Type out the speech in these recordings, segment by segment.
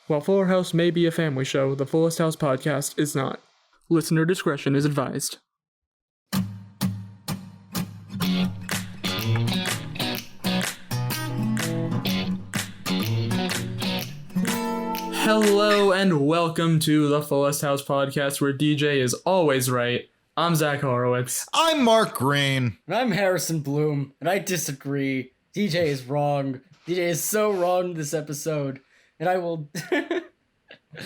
While Fuller House may be a family show, the Fullest House podcast is not. Listener discretion is advised. Hello and welcome to the Fullest House podcast, where DJ is always right. I'm Zach Horowitz. I'm Mark Greene. And I'm Harrison Bloom, and I disagree. DJ is wrong. DJ is so wrong this episode, and I will.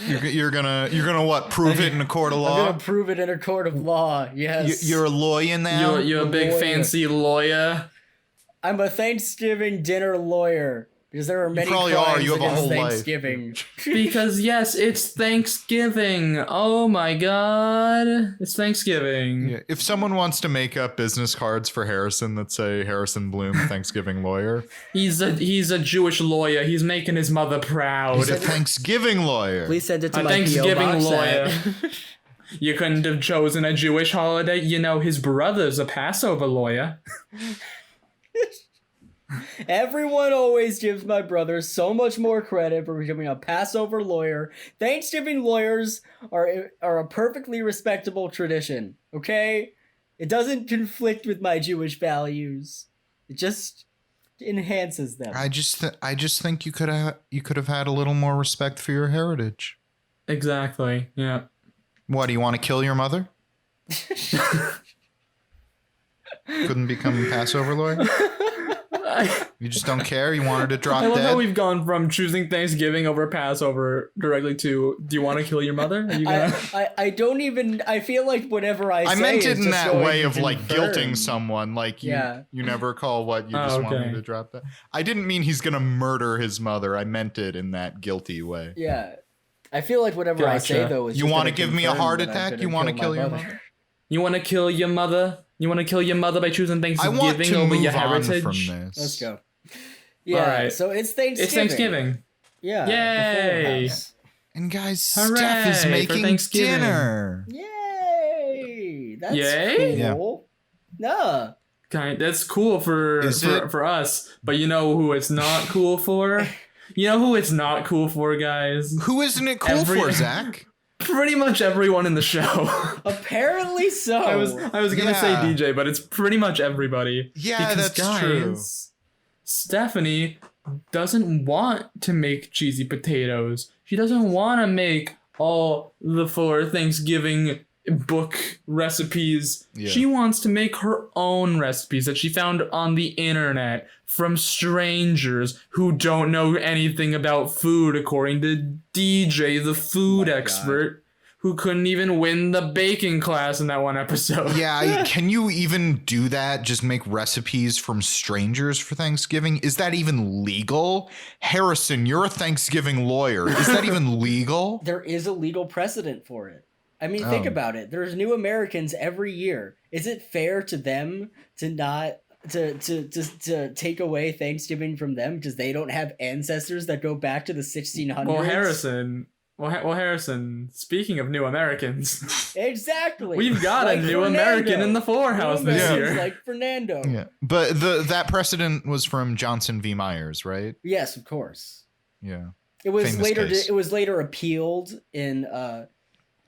You're gonna what? Prove it in a court of law? I'm gonna prove it in a court of law. Yes. You're a lawyer now. You're a big fancy lawyer. I'm a Thanksgiving dinner lawyer. Because there are many crimes You have against Thanksgiving. Because yes, it's Thanksgiving. Oh my god. It's Thanksgiving. Yeah. If someone wants to make up business cards for Harrison that say Harrison Bloom, Thanksgiving lawyer. He's a Jewish lawyer. He's making his mother proud. He's a Thanksgiving lawyer. Please send it to a my Thanksgiving P.O. box lawyer. You couldn't have chosen a Jewish holiday. You know, his brother's a Passover lawyer. Everyone always gives my brother so much more credit for becoming a Passover lawyer. Thanksgiving lawyers are a perfectly respectable tradition, okay? It doesn't conflict with my Jewish values. It just enhances them. I just think you could have had a little more respect for your heritage. Exactly. Yeah. What, do you want to kill your mother? Couldn't become a Passover lawyer? You just don't care? You want her to drop dead? I love how we've gone from choosing Thanksgiving over Passover directly to, do you want to kill your mother? Are you gonna... I don't even... I feel like whatever I say meant it is in just that going way to of like confirm. guilting someone. Like you never call what you just want me to drop that. I didn't mean he's going to murder his mother. I meant it in that guilty way. Yeah. I feel like whatever I say, though, is you want to give me a heart attack? You want to kill your mother? You want to kill your mother? You want to kill your mother by choosing Thanksgiving over your heritage? From this. Let's go. Yeah, right. So it's Thanksgiving. It's Thanksgiving. Yeah. Yay! And guys, Hooray Steph is making dinner. Yay! That's Yay? cool. Yeah. That's cool for us, but you know who it's not cool for? You know who it's not cool for, guys? Who isn't it cool for, Zach? Pretty much everyone in the show. Apparently so. I was gonna say DJ, but it's pretty much everybody. Yeah, because, that's true. Stephanie doesn't want to make cheesy potatoes. She doesn't want to make all the Fuller Thanksgiving book recipes. Yeah. She wants to make her own recipes that she found on the internet from strangers who don't know anything about food, according to DJ, the food expert. Who couldn't even win the baking class in that one episode. Yeah, can you even do that? Just make recipes from strangers for Thanksgiving? Is that even legal? Harrison, you're a Thanksgiving lawyer. Is that even legal? There is a legal precedent for it. I mean, think about it. There's new Americans every year. Is it fair to them to not to take away Thanksgiving from them because they don't have ancestors that go back to the 1600s? Well, Harrison, speaking of new Americans. Exactly. We've got a new Fernando. American in the Fuller House this year. Like Fernando. Yeah. But that precedent was from Johnson v. Myers, right? Yes, of course. Yeah. It was later appealed in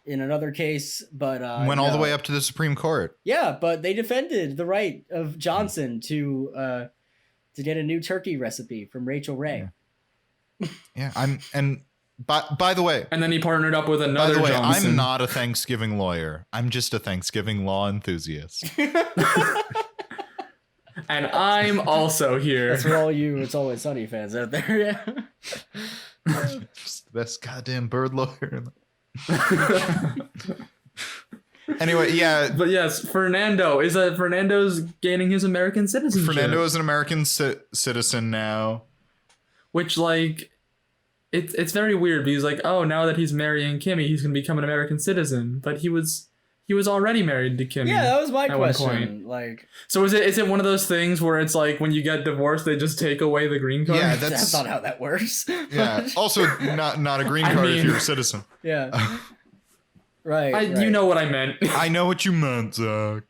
another case, but went all the way up to the Supreme Court. Yeah, but they defended the right of Johnson to get a new turkey recipe from Rachel Ray. Yeah, By the way, and then he partnered up with another. By the way, Johnson. I'm not a Thanksgiving lawyer. I'm just a Thanksgiving law enthusiast. And I'm also here. That's for all you It's Always Sunny fans out there. Yeah. Just the best goddamn bird lawyer. Anyway, yeah. But yes, Fernando's gaining his American citizenship. Fernando is an American citizen now. Which, like, it's very weird because, like, oh, now that he's marrying Kimmy, he's gonna become an American citizen. But he was already married to Kimmy. Yeah, that was my question. Like, so is it one of those things where it's like when you get divorced, they just take away the green card? Yeah, that's not how that works. Yeah. Also, not a green card if you're a citizen. Yeah. Right. You know what I meant. I know what you meant, Zach.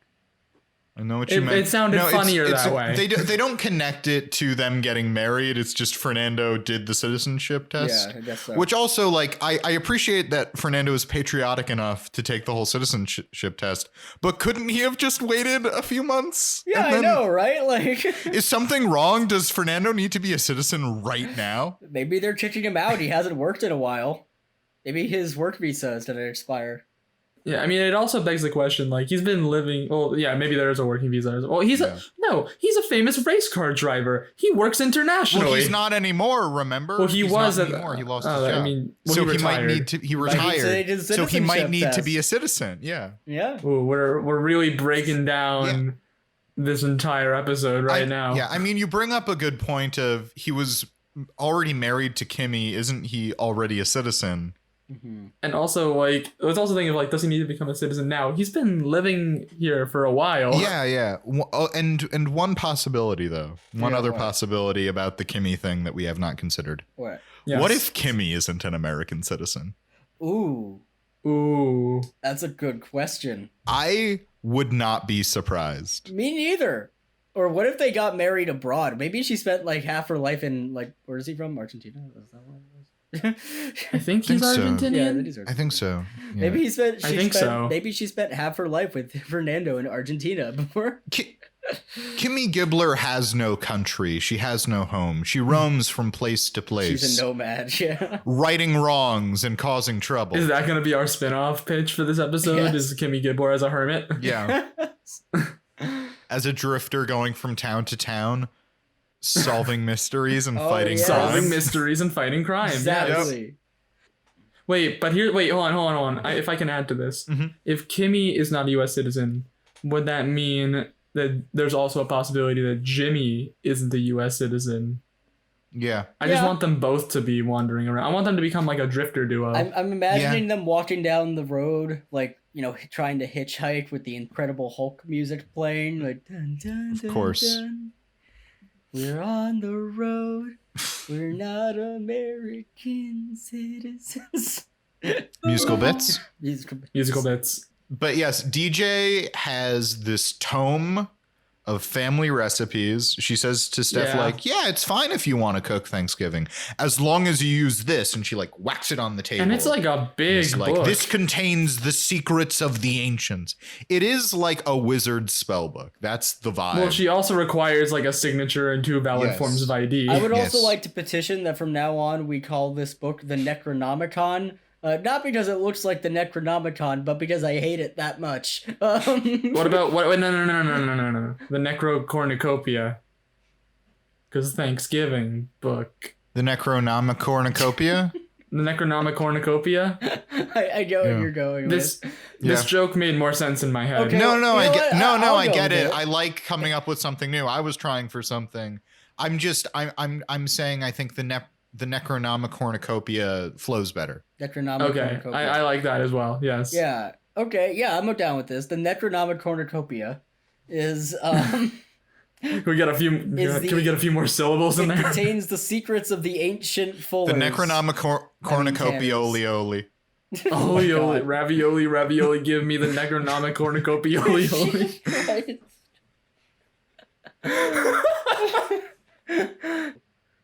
I know what you meant. It sounded funnier that way. They don't connect it to them getting married. It's just Fernando did the citizenship test. Yeah, I guess so. Which also, like, I appreciate that Fernando is patriotic enough to take the whole citizenship test, but couldn't he have just waited a few months? Yeah, I know, right? Like, is something wrong? Does Fernando need to be a citizen right now? maybe they're kicking him out. He hasn't worked in a while. Maybe his work visa is going to expire. Yeah, I mean, it also begs the question, like, he's been living... Well, yeah, maybe there is a working visa. Well, he's a famous race car driver. He works internationally. Well, he's not anymore, remember? Well, he was not anymore. He lost his job. I mean, well, so he might need to... He retired. So he might need to be a citizen. Yeah. Yeah. Ooh, we're really breaking down this entire episode now. Yeah, I mean, you bring up a good point of he was already married to Kimmy. Isn't he already a citizen? Mm-hmm. And also, like, let's also think of, like, does he need to become a citizen now? He's been living here for a while. Yeah. And one possibility, though. One other possibility about the Kimmy thing that we have not considered. What? Yes. What if Kimmy isn't an American citizen? Ooh. That's a good question. I would not be surprised. Me neither. Or what if they got married abroad? Maybe she spent, like, half her life in, like, where is he from? Argentina? Is that what it was? I think he's Argentinian. I think so. Yeah. Maybe so. Maybe she spent half her life with Fernando in Argentina before. Kimmy Gibbler has no country. She has no home. She roams from place to place. She's a nomad, yeah. Righting wrongs and causing trouble. Is that going to be our spin-off pitch for this episode? Yes. Is Kimmy Gibbler as a hermit? Yeah. As a drifter going from town to town, solving mysteries and fighting yes. crime. Solving mysteries and fighting crime. Exactly. Yes. Wait, hold on. If I can add to this. Mm-hmm. If Kimmy is not a U.S. citizen, would that mean that there's also a possibility that Jimmy isn't a U.S. citizen? Yeah. I just want them both to be wandering around. I want them to become like a drifter duo. I'm imagining them walking down the road, like, you know, trying to hitchhike with the Incredible Hulk music playing. Like, dun, dun, dun, of course. Dun. We're on the road. We're not American citizens. Musical bits. Musical bits. But yes, DJ has this tome of family recipes. She says to Steph, like, yeah, it's fine if you want to cook Thanksgiving, as long as you use this. And she, like, whacks it on the table. And it's like a big book. Like, this contains the secrets of the ancients. It is like a wizard's spell book. That's the vibe. Well, she also requires, like, a signature and 2 valid forms of ID. I would also like to petition that from now on we call this book the Necronomicon. Not because it looks like the Necronomicon, but because I hate it that much. What about no. The Necrocornucopia. Because Thanksgiving book. The Necronomicon. The Necronomicornucopia. I get where you're going. This joke made more sense in my head. Okay. No, I I'll get go it. with it. I like coming up with something new. I was trying for something. I'm saying I think the Necronomicornucopia flows better. Necronomicon. Okay, I like that as well. Yes. Yeah. Okay. Yeah, I'm down with this. The Necronomicornucopia is Can we get a few more syllables in it there? contains the secrets of the ancient fullers. The Necronomicornucopia. Olioli, ravioli, give me the Necronomicornucopia.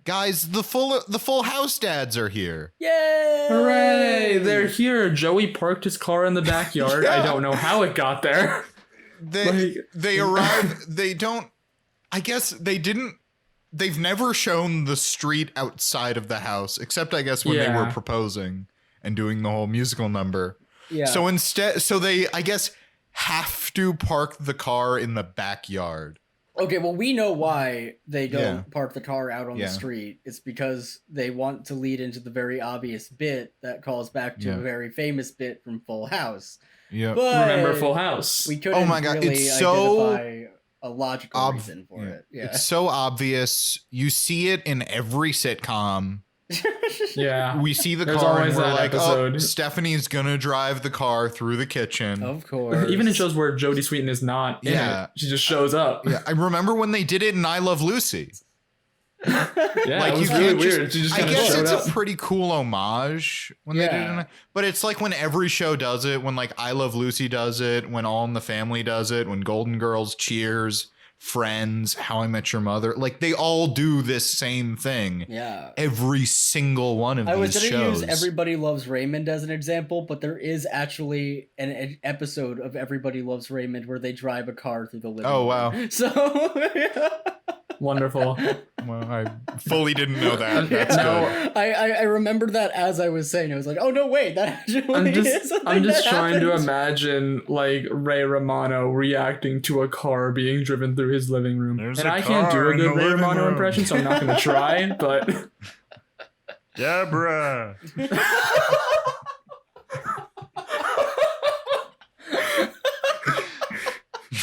Guys, the Full House dads are here. Yay! Hooray! They're here. Joey parked his car in the backyard. I don't know how it got there. They arrive. They don't. I guess they didn't. They've never shown the street outside of the house, except I guess when they were proposing and doing the whole musical number. Yeah. So they, I guess, have to park the car in the backyard. Okay, well, we know why they don't park the car out on the street. It's because they want to lead into the very obvious bit that calls back to a very famous bit from Full House. Yeah. Remember Full House? We couldn't really it's so identify a logical reason for it. Yeah. It's so obvious. You see it in every sitcom. Yeah. We see the There's car always and we're that like, episode. oh, Stephanie's gonna drive the car through the kitchen. Of course. Even in shows where Jodie Sweetin is not in it, she just shows up. Yeah, I remember when they did it in I Love Lucy. Yeah, Like, it was you really can't just- weird. She just I kind of guess showed it's up. a pretty cool homage when they did Yeah. it. But it's like when every show does it, when like I Love Lucy does it, when All in the Family does it, when Golden Girls, Cheers, Friends, How I Met Your Mother, like they all do this same thing. Yeah. Every single one of I was these going to shows. use Everybody Loves Raymond as an example, but there is actually an episode of Everybody Loves Raymond where they drive a car through the living room. Oh, wow. So, Wonderful. Well, I fully didn't know that. That's No. good. I remembered that as I was saying. I was like, oh, no, wait, that actually I'm is just something that trying to happened. imagine like Ray Romano reacting to a car being driven through his living room. There's and a I can't do car a in the good Ray living Romano room. impression, so I'm not going to try, but Deborah.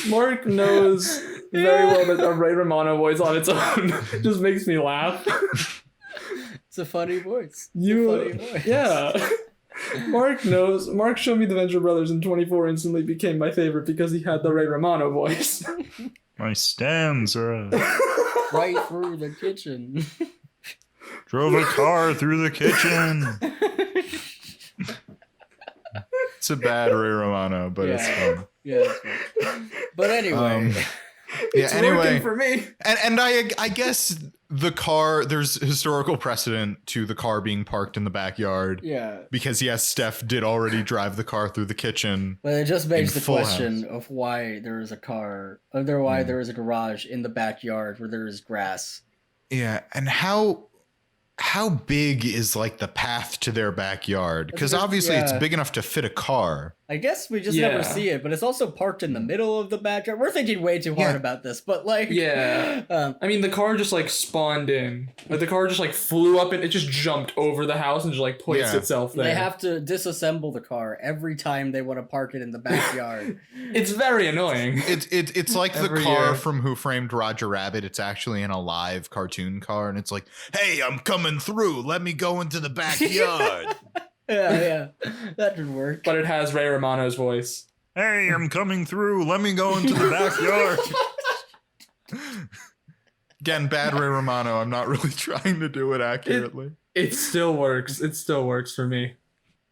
Mark knows very well that a Ray Romano voice on its own just makes me laugh. It's a funny voice. It's a funny voice. Yeah. Mark knows. Mark showed me the Venture Brothers in 24 instantly became my favorite because he had the Ray Romano voice. My stems are Right through the kitchen. drove a car through the kitchen. It's a bad Ray Romano, but it's Yeah. fun. Yeah, that's right. But anyway. Yeah, It's anyway. working for me. And I guess the car, there's historical precedent to the car being parked in the backyard. Yeah. Because yes, Steph did already drive the car through the kitchen. But it just begs In the Full question House. of why there is a car, or why there is a garage in the backyard where there is grass. Yeah, and how big is like the path to their backyard? Because That's a good- obviously it's yeah. big enough to fit a car. I guess we just Yeah. never see it, but it's also parked in the middle of the backyard. We're thinking way too hard Yeah. about this, but like, Yeah. I mean, the car just like spawned in. Like the car just like flew up and it just jumped over the house and just like placed Yeah. itself there. they have to disassemble the car every time they want to park it in the backyard. It's very annoying. It's like the Every car year. from Who Framed Roger Rabbit. It's actually an alive cartoon car, and it's like, hey, I'm coming through. Let me go into the backyard. Yeah, that did work. But it has Ray Romano's voice. Hey, I'm coming through. Let me go into the backyard. Again, bad Ray Romano. I'm not really trying to do it accurately. It still works. It still works for me.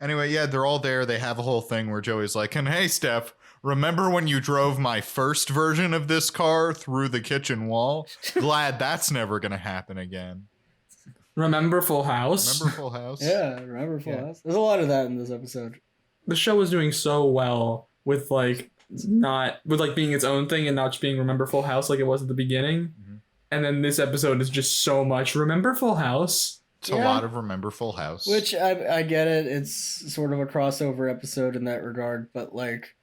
Anyway, yeah, they're all there. They have a whole thing where Joey's like, and hey, Steph, remember when you drove my first version of this car through the kitchen wall? Glad that's never going to happen again. Remember Full House? Remember Full House? Yeah, remember Full Yeah. House? There's a lot of that in this episode. The show was doing so well with like being its own thing and not just being Remember Full House like it was at the beginning. Mhm. And then this episode is just so much Remember Full House. It's a Yeah. lot of Remember Full House. Which I get it. It's sort of a crossover episode in that regard, but like,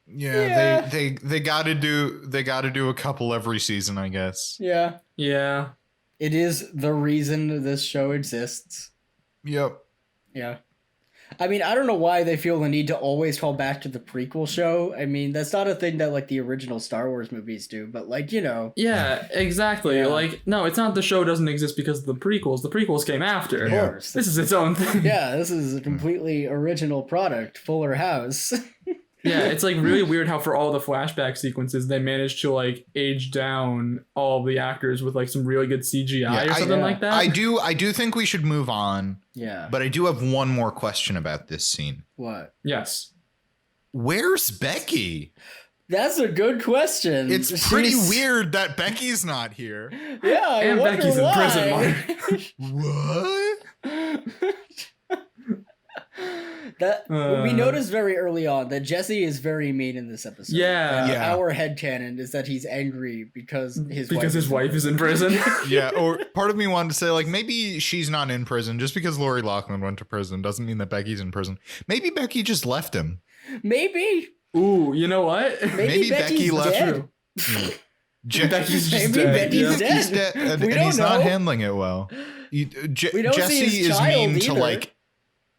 yeah, they got to do a couple every season, I guess. yeah, Yeah. it is the reason this show exists. Yep. Yeah. I mean, I don't know why they feel the need to always call back to the prequel show. I mean, that's not a thing that like the original Star Wars movies do, but like, you know. Yeah, exactly. Yeah. Like, no, it's not the show doesn't exist because of the prequels. The prequels came after. Of Yeah. course. This is its own thing. Yeah, this is a completely original product, Fuller House. Yeah, it's like really weird how for all the flashback sequences they managed to like age down all the actors with like some really good CGI or something like that. I do think we should move on, Yeah. but I do have one more question about this scene. What? Yes. Where's Becky? That's a good question. It's pretty She's- weird that Becky's not here. Yeah, I And wonder Becky's in why. prison, What? That Uh. we noticed very early on that Jesse is very mean in this episode. Yeah. And Yeah. Our headcanon is that he's angry because his wife is in prison. Yeah, or part of me wanted to say, like, maybe she's not in prison. Just because Lori Loughlin went to prison doesn't mean that Becky's in prison. Maybe Becky just left him. Maybe Ooh, you know what? Maybe Becky's Becky left. dead. True. Je- Becky's just Maybe dead. Becky's Yeah. dead. He's dead, and, We and don't he's not know. handling it well. We don't see Jesse his is child mean to either. like.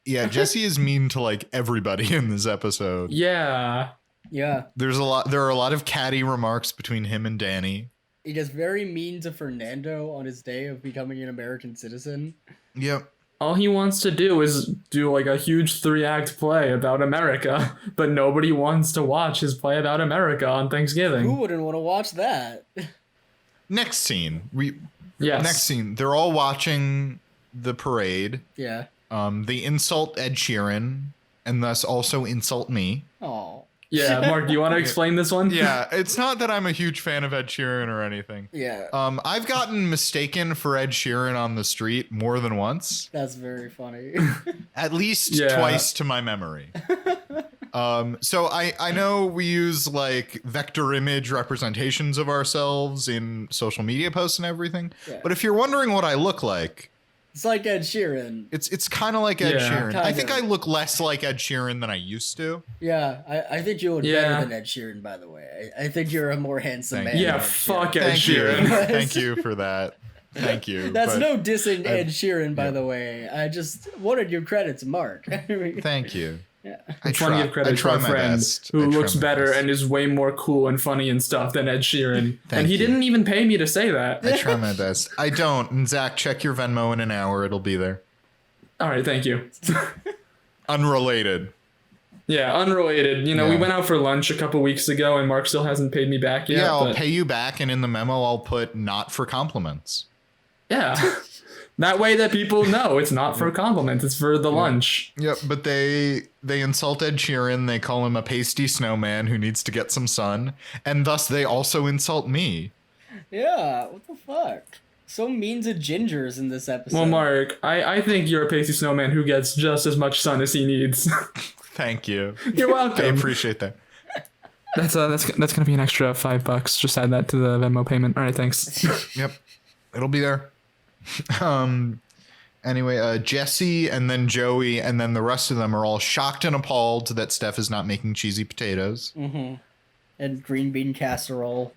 Yeah, Jesse is mean to like everybody in this episode. Yeah. Yeah, There are a lot of catty remarks between him and Danny. he gets very mean to Fernando on his day of becoming an American citizen. Yep. All he wants to do is do like a huge 3-act play about America, but nobody wants to watch his play about America on Who Thanksgiving. wouldn't want to watch that? Next scene, Yes. Next scene, they're all watching the parade. Yeah. They insult Ed Sheeran and thus also insult me. Oh. Yeah, Mark, do you want to explain this one? Yeah, it's not that I'm a huge fan of Ed Sheeran or anything. Yeah. I've gotten mistaken for Ed Sheeran on the street more than once. That's very funny. At least twice to my memory. So I know we use like vector image representations of ourselves in social media posts and everything. Yeah. But if you're wondering what I look like, It's like Ed Sheeran. it's kind of like Ed Sheeran. Kind I think of. I look less like Ed Sheeran than I used to. Yeah, I think you look Yeah. better than Ed Sheeran, by the way. I think you're a more handsome Thank man. you. Yeah, than Ed fuck Sheeran. Ed Thank you. Sheeran. Thank you for that. Thank you. That's but no dissing Ed Sheeran, by yeah. the way. I just wanted your credit to Mark. Thank you. Yeah. I It's funny to give credit to our friend who looks better and is way more cool and funny and stuff than Ed Sheeran. And he you. didn't even pay me to say that. I try my best. I don't. And Zach, check your Venmo in an hour. It'll be there. All right, thank you. Unrelated. Yeah, unrelated. You know, we Yeah. went out for lunch a couple weeks ago and Mark still hasn't paid me back yet. Yeah, I'll but pay you back, and in the memo, I'll put not for compliments. Yeah. That way that people know it's not for compliments, it's for the lunch. Yep, but they insult Ed Sheeran. They call him a pasty snowman who needs to get some sun, and thus they also insult me. Yeah, what the fuck? So mean to gingers in this episode. Well, Mark, I think you're a pasty snowman who gets just as much sun as he needs. Thank you. You're welcome. I appreciate that. That's gonna be an extra $5. Just add that to the Venmo payment. All right, thanks. Yep, it'll be there. Anyway, Jesse and then Joey and then the rest of them are all shocked and appalled that Steph is not making cheesy potatoes. Mm-hmm. And green bean casserole.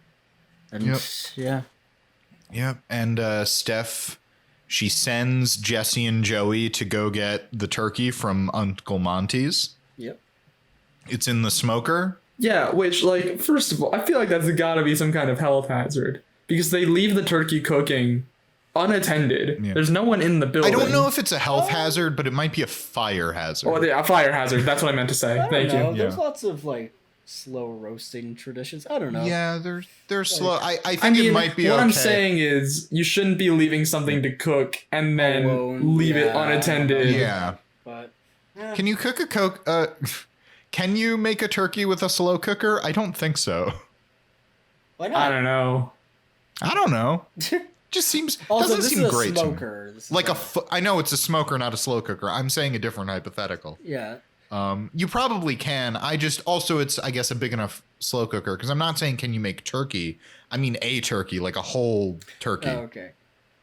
And Yep. yeah. Yep. And Steph, she sends Jesse and Joey to go get the turkey from Uncle Monty's. Yep. It's in the smoker. Yeah, which, like, first of all, I feel like that's gotta be some kind of health hazard. Because they leave the turkey cooking unattended. Yeah. There's no one in the building. I don't know if it's a health hazard, but it might be a fire hazard. Oh, yeah, a fire hazard. That's what I meant to say. I don't Thank know. you. There's Yeah. lots of like slow roasting traditions. I don't know. Yeah, they're slow. I think I mean, it might be what okay. I'm saying is you shouldn't be leaving something to cook and then Alone, leave it yeah. unattended. Yeah. But Can you cook can you make a turkey with a slow cooker? I don't think so. why I not? don't know. I don't know. Just seems Also, doesn't this seem is a great to me. smoker. This is Like I know it's a smoker, not a slow cooker. I'm saying a different hypothetical. yeah. You probably can. I just also it's I guess a big enough slow cooker because I'm not saying can you make turkey. I mean a turkey, like a whole turkey. Oh, okay.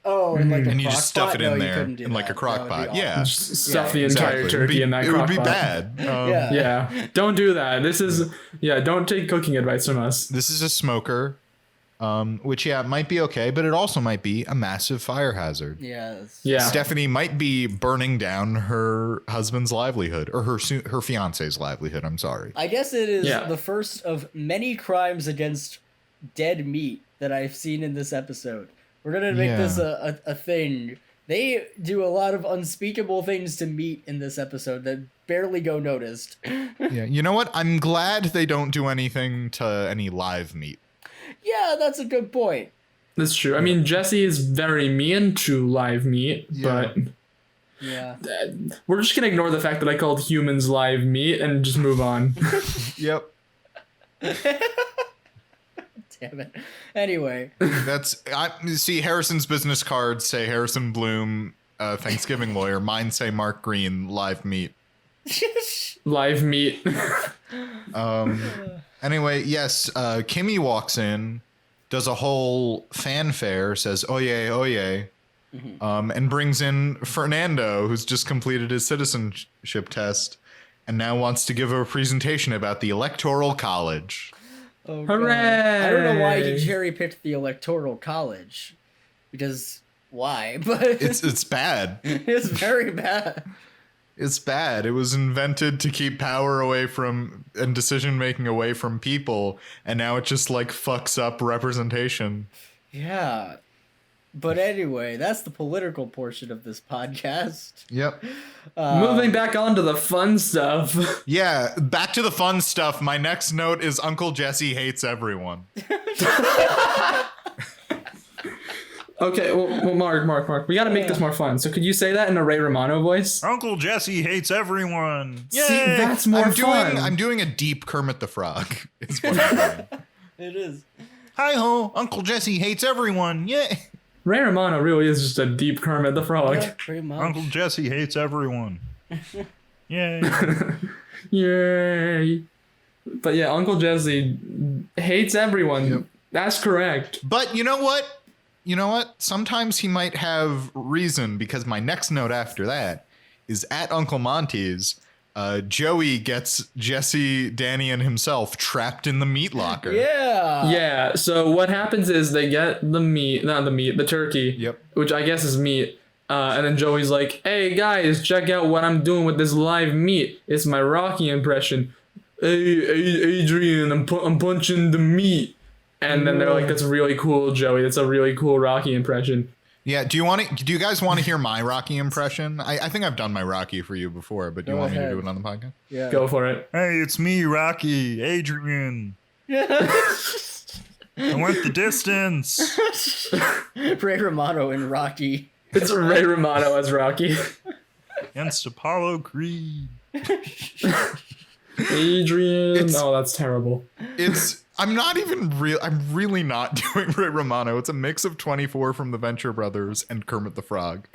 Oh, and like a And you crock just stuff pot? it in No, you there couldn't do in like that. a crock That would be pot. Yeah. awful. Just stuff Yeah, the entire Exactly. turkey in that It crock would be pot. bad. Yeah. Yeah, don't do that. This is don't take cooking advice from us. This is a smoker, which might be okay, but it also might be a massive fire hazard. Yeah. That's, Yeah. Stephanie might be burning down her husband's livelihood or her fiance's livelihood. I'm sorry. I guess it is Yeah. the first of many crimes against dead meat that I've seen in this episode. We're gonna make Yeah. this a thing. They do a lot of unspeakable things to meat in this episode that barely go noticed. Yeah, you know what? I'm glad they don't do anything to any live meat. Yeah, that's a good point. That's true. I mean, Jesse is very mean to live meat, Yeah. but Yeah. we're just gonna ignore the fact that I called humans live meat and just move on. Yep. Damn it. Anyway. See Harrison's business cards say Harrison Bloom, Thanksgiving lawyer. Mine say Mark Greene, live meat. Live meat. Anyway, yes, Kimmy walks in, does a whole fanfare, says "Oye, oye," and brings in Fernando, who's just completed his citizenship test, and now wants to give a presentation about the Electoral College. Oh, God. Hooray! I don't know why he cherry picked the Electoral College. Because why? But It's bad. it's very bad. It's bad. It was invented to keep power away from and decision making away from people, and now it just like fucks up representation. Yeah. But anyway, that's the political portion of this podcast. Yep. Moving back on to the fun stuff. Yeah, back to the fun stuff. My next note is Uncle Jesse hates everyone. Okay, well, Mark, we got to make this more fun. So could you say that in a Ray Romano voice? Uncle Jesse hates everyone. Yay! See, that's more fun. I'm doing a deep Kermit the Frog. Is what I'm doing. It is. Hi ho, Uncle Jesse hates everyone. Yay! Ray Romano really is just a deep Kermit the Frog. Yeah, pretty much. Uncle Jesse hates everyone. Yay! Yay! But yeah, Uncle Jesse hates everyone. Yep. That's correct. But you know what? Sometimes he might have reason, because my next note after that is at Uncle Monty's. Joey gets Jesse, Danny, and himself trapped in the meat locker. Yeah. Yeah, so what happens is they get the turkey, Yep. which I guess is meat. And then Joey's like, hey guys, check out what I'm doing with this live meat. It's my Rocky impression. Hey, Adrian, I'm punching the meat. And then they're like, that's really cool, Joey. That's a really cool Rocky impression. Yeah. Do you guys want to hear my Rocky impression? I think I've done my Rocky for you before, but do you want me to do it on the podcast? Yeah. Go for it. Hey, it's me, Rocky, Adrian. I went the distance. Ray Romano and Rocky. It's Ray Romano as Rocky. Against Apollo Creed. Adrian. Oh, that's terrible. I'm really not doing Ray Romano. It's a mix of 24 from the Venture Brothers and Kermit the Frog.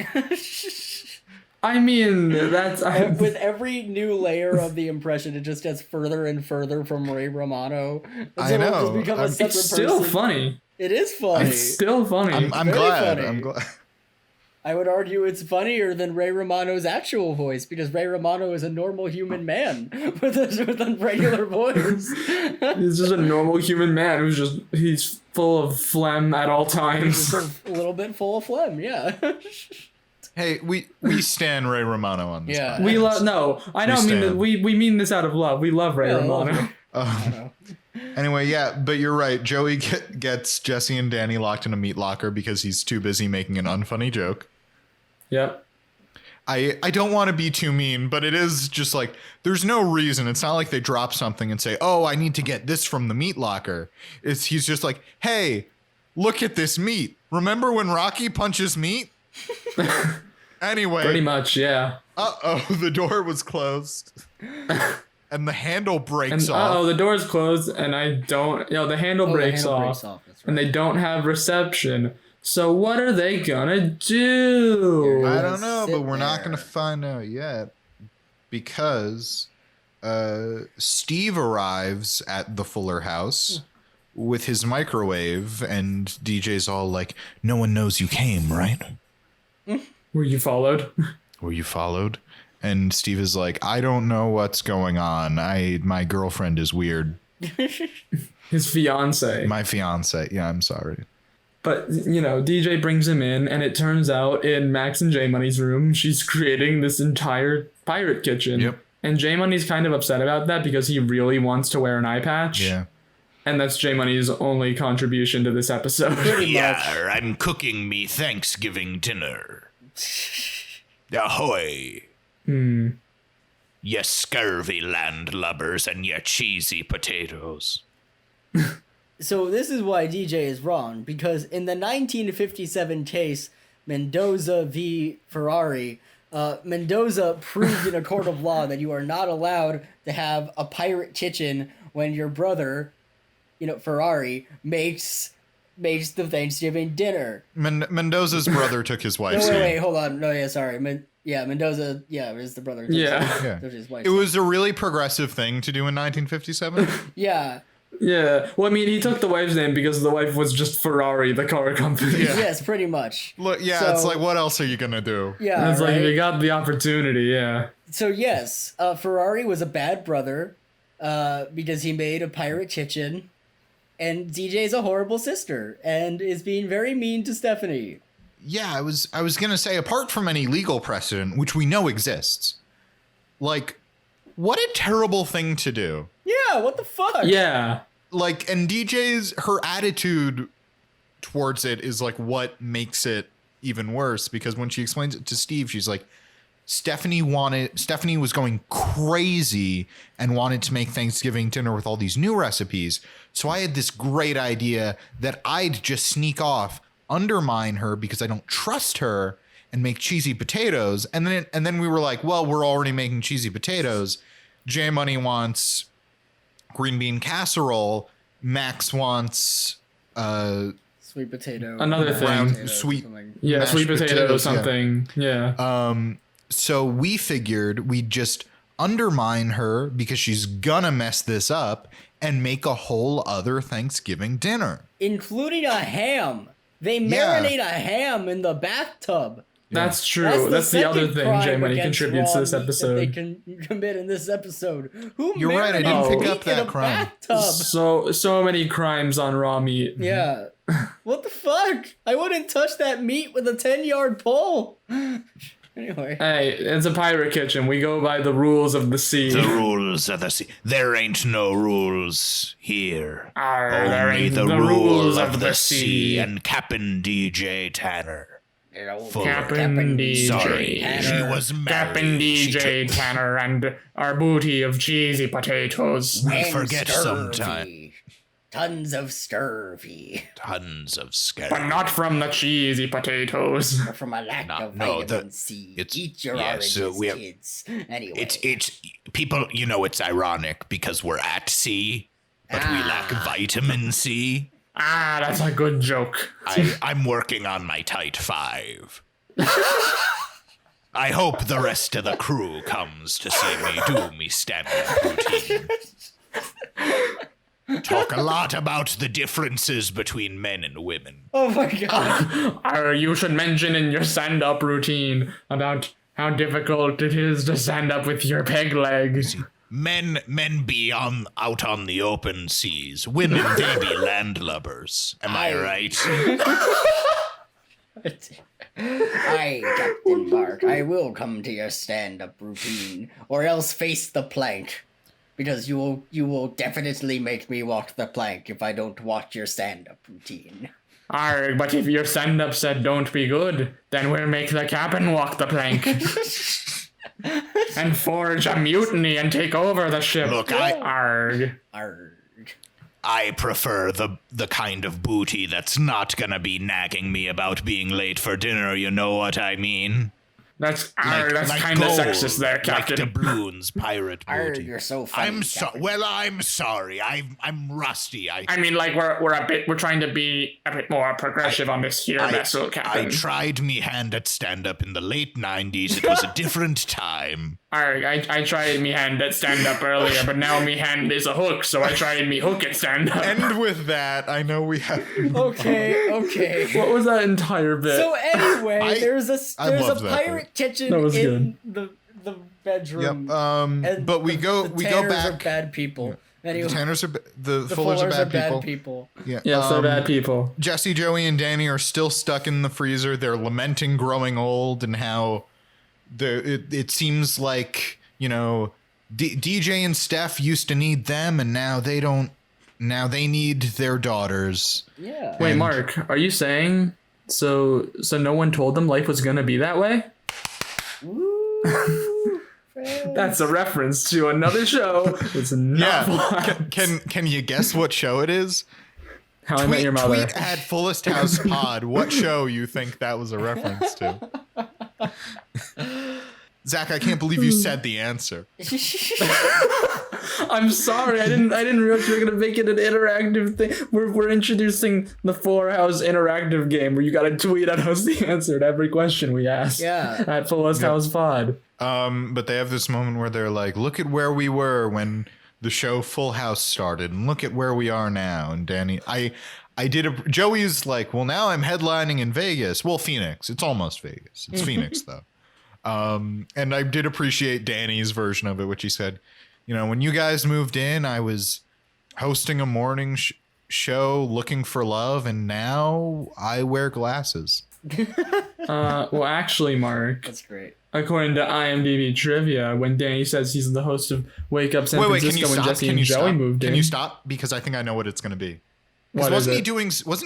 I mean, that's... With every new layer of the impression, it just gets further and further from Ray Romano. I know. Just become a separate It's still person. funny. It is funny. It's still funny. I'm very glad. funny. I'm glad. I would argue it's funnier than Ray Romano's actual voice, because Ray Romano is a normal human man with a regular voice. He's just a normal human man he's full of phlegm at all times. Just a little bit full of phlegm, yeah. Hey, we stand Ray Romano on this. Yeah. podcast. We love I don't mean that we mean this out of love. We love Ray Romano. Anyway, yeah, but you're right. Joey gets Jesse and Danny locked in a meat locker because he's too busy making an unfunny joke. Yep. I don't want to be too mean, but it is just like, there's no reason. It's not like they drop something and say, oh, I need to get this from the meat locker. He's just like, hey, look at this meat. Remember when Rocky punches meat? Anyway. Pretty much, yeah. Uh-oh, the door was closed. And the handle breaks off. Uh-oh, the door's closed and the handle breaks off. That's right. And they don't have reception. So what are they gonna do? I don't know, Sit but we're not there. going to find out yet, because Steve arrives at the Fuller house with his microwave, and DJ's all like, no one knows you came, right? Were you followed? Were you followed? And Steve is like, I don't know what's going on. My girlfriend is weird. His fiance. My fiance. Yeah, I'm sorry. But, DJ brings him in, and it turns out in Max and J Money's room, she's creating this entire pirate kitchen. Yep. And J Money's kind of upset about that because he really wants to wear an eye patch. Yeah. And that's J Money's only contribution to this episode. Yeah, I'm cooking me Thanksgiving dinner. Ahoy. You scurvy landlubbers and your cheesy potatoes. So this is why DJ is wrong, because in the 1957 case, Mendoza v. Ferrari, Mendoza proved in a court of law that you are not allowed to have a pirate kitchen when your brother, Ferrari, makes the Thanksgiving dinner. Mendoza's brother took his wife's No, name. wait, hold on. No, yeah, sorry. Mendoza, is the brother. Yeah. Took his wife's It was a really progressive thing to do in 1957. Yeah. Yeah. Well, I mean, he took the wife's name because the wife was just Ferrari, the car company. Yeah. Yes, pretty much. Look, yeah, So- it's like, what else are you going to do? Yeah, It's like right? they got the opportunity, yeah. So yes, Ferrari was a bad brother because he made a pirate kitchen, and DJ's a horrible sister and is being very mean to Stephanie. Yeah, I was going to say, apart from any legal precedent, which we know exists, like, what a terrible thing to do. Yeah, what the fuck? Yeah. Like, and her attitude towards it is like what makes it even worse, because when she explains it to Steve, she's like, Stephanie was going crazy and wanted to make Thanksgiving dinner with all these new recipes. So I had this great idea that I'd just sneak off undermine her because I don't trust her and make cheesy potatoes. And then we were like, well, we're already making cheesy potatoes. J Money wants green bean casserole. Max wants sweet potato. Another thing. Sweet. Yeah, sweet potato potatoes, something. Yeah. So we figured we'd just undermine her because she's gonna mess this up and make a whole other Thanksgiving dinner. Including a ham. They marinate a ham in the bathtub. That's true. That's the other thing J Money contributes to this episode. They can commit in this episode. Who You're right, I didn't pick up that crime. Bathtub? So many crimes on raw meat. Yeah. What the fuck? I wouldn't touch that meat with a 10-yard pole. Anyway. Hey, it's a pirate kitchen. We go by the rules of the sea. The rules of the sea. There ain't no rules here. There Only ain't the the rules of the sea and Captain DJ Tanner. Captain DJ. Sorry, she was married. Captain DJ Tanner and our booty of cheesy potatoes. We And forget scurvy. sometimes. Tons of scurvy. Tons of scurvy. But not from the cheesy potatoes. Or from a lack of no, vitamin C. it's- Eat your yeah, oranges, so we have- kids. Anyway. It's people, it's ironic because we're at sea, but we lack vitamin C. Ah, that's a good joke. I'm working on my tight 5. I hope the rest of the crew comes to see me do me stand-up routine. Talk a lot about the differences between men and women. Oh my god. You should mention in your stand-up routine about how difficult it is to stand up with your peg leg. Men be out on the open seas. Women, they be landlubbers. Am I right? Hi, Captain Mark. I will come to your stand-up routine, or else face the plank. Because you will definitely make me walk the plank if I don't watch your stand-up routine. Arg, but if your stand-up said don't be good, then we'll make the captain walk the plank. And forge a mutiny and take over the ship. Look, Arg. I prefer the kind of booty that's not gonna be nagging me about being late for dinner, you know what I mean? That's kind of sexist there, Captain. Like doubloons pirate booty. You're so funny, Captain. I'm sorry. I'm rusty. I mean, like we're trying to be a bit more progressive on this here vessel, Captain. I tried me hand at stand-up in the late 90s. It was a different time. I tried me hand at stand-up earlier, but now me hand is a hook, so I tried me hook at stand-up. And with that, I know we have... Okay. What was that entire bit? So anyway, there's a pirate kitchen in the bedroom. Yep. And but we go Tanners back. Are bad people. Anyway, The Tanners are the Fullers are bad people. Yeah. Yes, they're bad people. Jesse, Joey, and Danny are still stuck in the freezer. They're lamenting growing old and how it seems like, DJ and Steph used to need them, and now they don't. Now they need their daughters. Yeah. Wait, Mark, are you saying so no one told them life was gonna be that way? Ooh, That's a reference to another show. It's not Can you guess what show it is? How I Met Your Mother. Tweet at Fullest House Pod what show you think that was a reference to. Zach, I can't believe you said the answer. I'm sorry, I didn't realize you were gonna make it an interactive thing. We're introducing the Fuller House interactive game where you gotta tweet at us the answer to every question we ask. Yeah. At Fullest House Pod. But they have this moment where they're like, look at where we were when the show Full House started, and look at where we are now. And Danny, Joey's like, well, now I'm headlining in Vegas. Well, Phoenix. It's almost Vegas. It's Phoenix though. And I did appreciate Danny's version of it, which he said, when you guys moved in, I was hosting a morning show looking for love, and now I wear glasses. Well, actually, Mark. That's great. According to IMDb trivia, when Danny says he's the host of Wake Up San Francisco when Jesse and Joey moved in. Can you stop? Because I think I know what it's going to be. What wasn't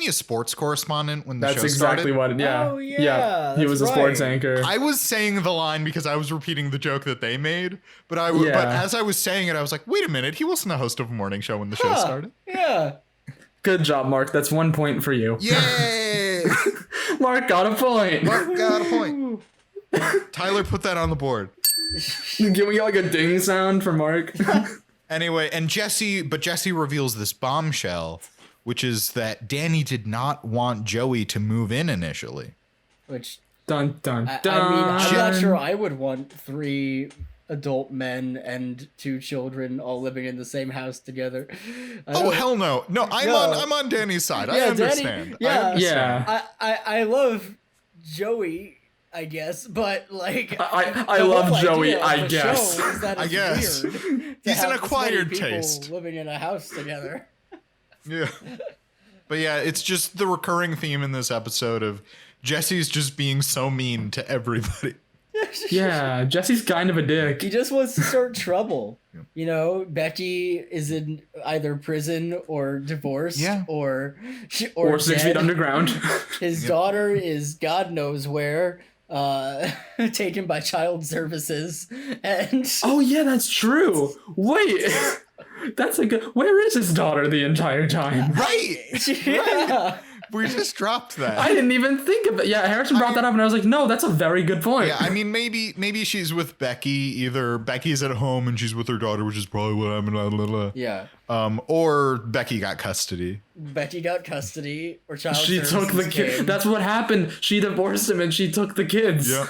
he a sports correspondent when the show started? That's exactly what it, yeah. Oh, yeah, he was a sports anchor. I was saying the line because I was repeating the joke that they made, but as I was saying it, I was like, wait a minute, he wasn't a host of a morning show when the show started. Yeah. Good job, Mark. That's 1 point for you. Yay! Mark got a point. Mark got a point. Tyler, put that on the board. Can we get like a ding sound for Mark? Anyway, and Jesse reveals this bombshell, which is that Danny did not want Joey to move in initially. Which, dun dun dun. I mean, I'm not sure I would want 3 adult men and 2 children all living in the same house together. Oh hell no! No, I'm on Danny's side. I understand. I love Joey, I guess, but like I love Joey, I guess. I guess he's an acquired taste. Living in a house together. Yeah, but yeah, it's just the recurring theme in this episode of Jesse's just being so mean to everybody. Yeah, Jesse's kind of a dick. He just wants to start trouble. You know, Becky is in either prison or divorced, or 6 feet underground. His daughter is God knows where, taken by child services, and oh yeah, that's true. Wait, that's a good. Where is his daughter the entire time? Right. Yeah. We just dropped that. I didn't even think of it. Yeah, Harrison brought that up, and I was like, no, that's a very good point. Yeah, I mean, maybe she's with Becky. Either Becky's at home and she's with her daughter, which is probably what happened. Blah, blah, blah. Yeah. Or Becky got custody. Becky got custody, or child She took the kid. That's what happened. She divorced him, and she took the kids. Yep.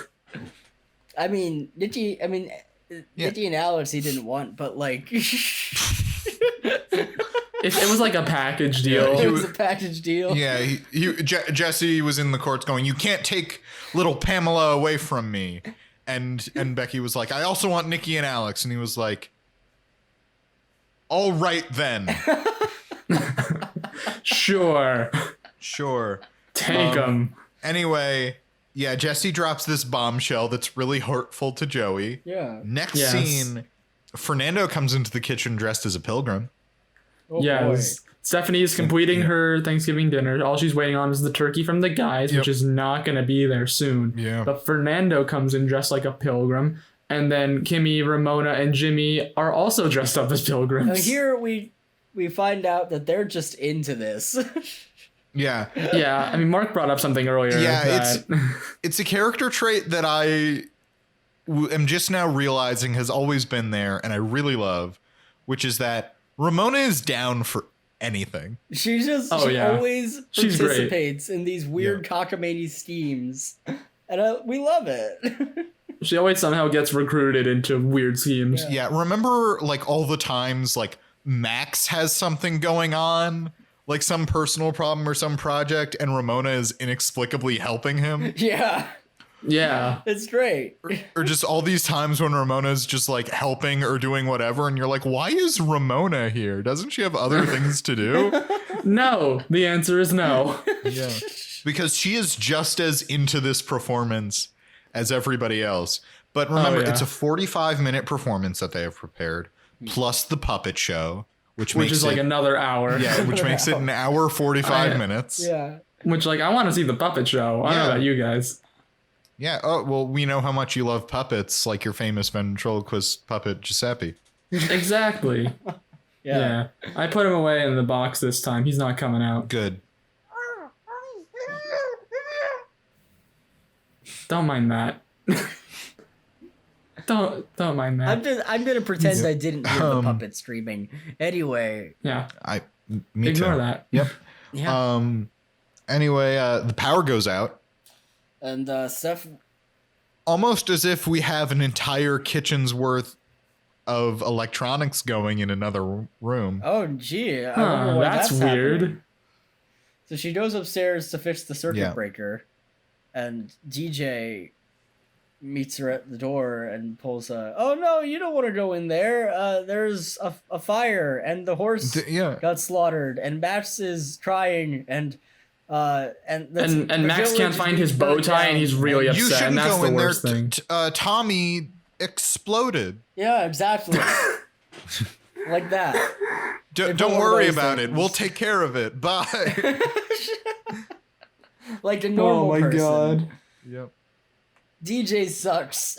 I mean, Nikki and Alex he didn't want, but like. It was like a package deal. It was a package deal. Yeah, Jesse was in the courts going, "You can't take little Pamela away from me," and Becky was like, "I also want Nikki and Alex," and he was like, "All right then." Sure. Take them. Anyway, yeah, Jesse drops this bombshell that's really hurtful to Joey. Yeah. Next scene, Fernando comes into the kitchen dressed as a pilgrim. Oh, yes. boy. Stephanie is completing her Thanksgiving dinner. All she's waiting on is the turkey from the guys, which is not going to be there soon. Yeah. But Fernando comes in dressed like a pilgrim. And then Kimmy, Ramona, and Jimmy are also dressed up as pilgrims. Now here we find out that they're just into this. Yeah. Yeah. I mean, Mark brought up something earlier. Yeah, it's a character trait that I am just now realizing has always been there and I really love, which is that Ramona is down for anything. She always participates in these weird cockamamie schemes, and we love it. She always somehow gets recruited into weird schemes. Yeah, remember like all the times like Max has something going on, like some personal problem or some project, and Ramona is inexplicably helping him? Yeah. It's great. Or just all these times when Ramona's just like helping or doing whatever, and you're like, why is Ramona here? Doesn't she have other things to do? No. The answer is no. Yeah. Because she is just as into this performance as everybody else. But remember, it's a 45-minute performance that they have prepared, plus the puppet show, which makes is like another hour. Yeah, which makes it an hour 45 minutes. Yeah. Which, like, I want to see the puppet show. I don't know about you guys. Yeah. Oh, well, we know how much you love puppets, like your famous ventriloquist puppet Giuseppe. Exactly. Yeah. I put him away in the box this time. He's not coming out. Good. Don't mind that. Don't mind that. I'm gonna pretend I didn't hear the puppet screaming. Anyway. Yeah. Me Ignore too. that. Yep. Yeah. Anyway, the power goes out. And Steph, almost as if we have an entire kitchen's worth of electronics going in another room. Oh, gee. I wonder why that's weird. Happening. So she goes upstairs to fix the circuit breaker, and DJ meets her at the door and pulls oh no, you don't want to go in there. There's a fire, and the horse got slaughtered, and Max is crying, and Max can't find his bow tie, and he's really upset. You shouldn't and that's go the in worst there. thing. Tommy exploded. Yeah, exactly. Like that. Don't worry about it. We'll take care of it. Bye. Like a normal person. God. Yep. DJ sucks.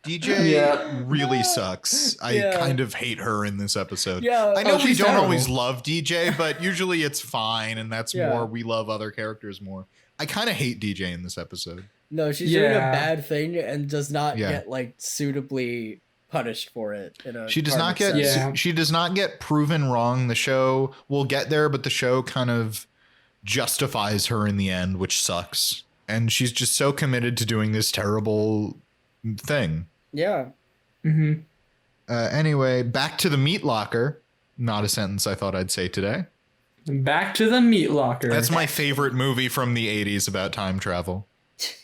DJ really sucks. I kind of hate her in this episode. Yeah, I know we don't terrible. always love DJ, but usually it's fine, and that's more we love other characters more. I kind of hate DJ in this episode. No, she's doing a bad thing and does not get like suitably punished for it. She does not get she does not get proven wrong. The show will get there, but the show kind of justifies her in the end, which sucks. And she's just so committed to doing this terrible thing. Yeah. Mm-hmm. Anyway, back to the meat locker. Not a sentence I thought I'd say today. Back to the meat locker. That's my favorite movie from the 80s about time travel.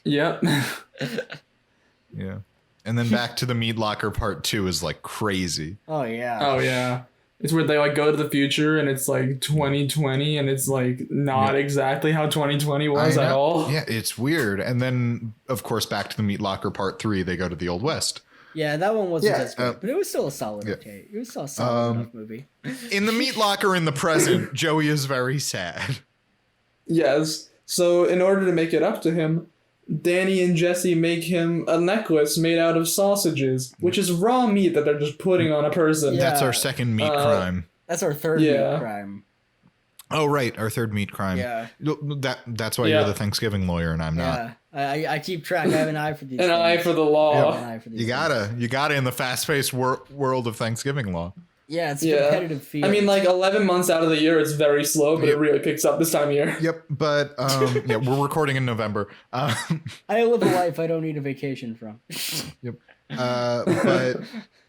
Yep. Yeah. And then back to the meat locker part 2 is like crazy. Oh yeah. Oh yeah. It's where they like go to the future and it's like 2020 and it's like not exactly how 2020 was at all. Yeah, it's weird. And then of course back to the meat locker part 3, they go to the Old West. Yeah, that one wasn't as good, but it was still a solid okay. It was still a solid enough movie. In the meat locker in the present, Joey is very sad. Yes. So in order to make it up to him, Danny and Jesse make him a necklace made out of sausages, which is raw meat that they're just putting on a person. Yeah. That's our second meat crime. That's our third meat crime. Oh, right. Our third meat crime. Yeah. That's why you're the Thanksgiving lawyer and I'm not. I keep track. I have an eye for these An eye for the law. An eye for these You gotta in the fast-paced world of Thanksgiving law. Yeah, it's a competitive field. I mean, like 11 months out of the year, it's very slow, but it really picks up this time of year. Yep, but we're recording in November. I live a life I don't need a vacation from. Yep. But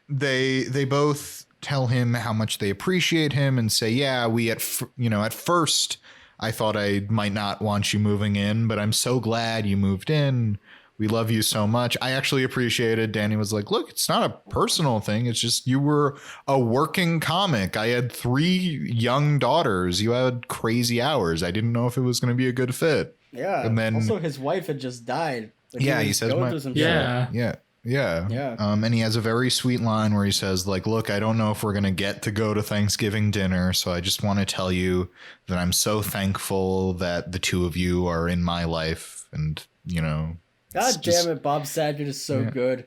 they both tell him how much they appreciate him and say, yeah, we at first I thought I might not want you moving in, but I'm so glad you moved in. We love you so much. I actually appreciated. Danny was like, look, it's not a personal thing. It's just you were a working comic. I had 3 young daughters. You had crazy hours. I didn't know if it was going to be a good fit. Yeah. And then also his wife had just died. Like, he says, Yeah. And he has a very sweet line where he says, like, look, I don't know if we're going to get to go to Thanksgiving dinner. So I just want to tell you that I'm so thankful that the 2 of you are in my life. And, God damn it, Bob Saget is so good.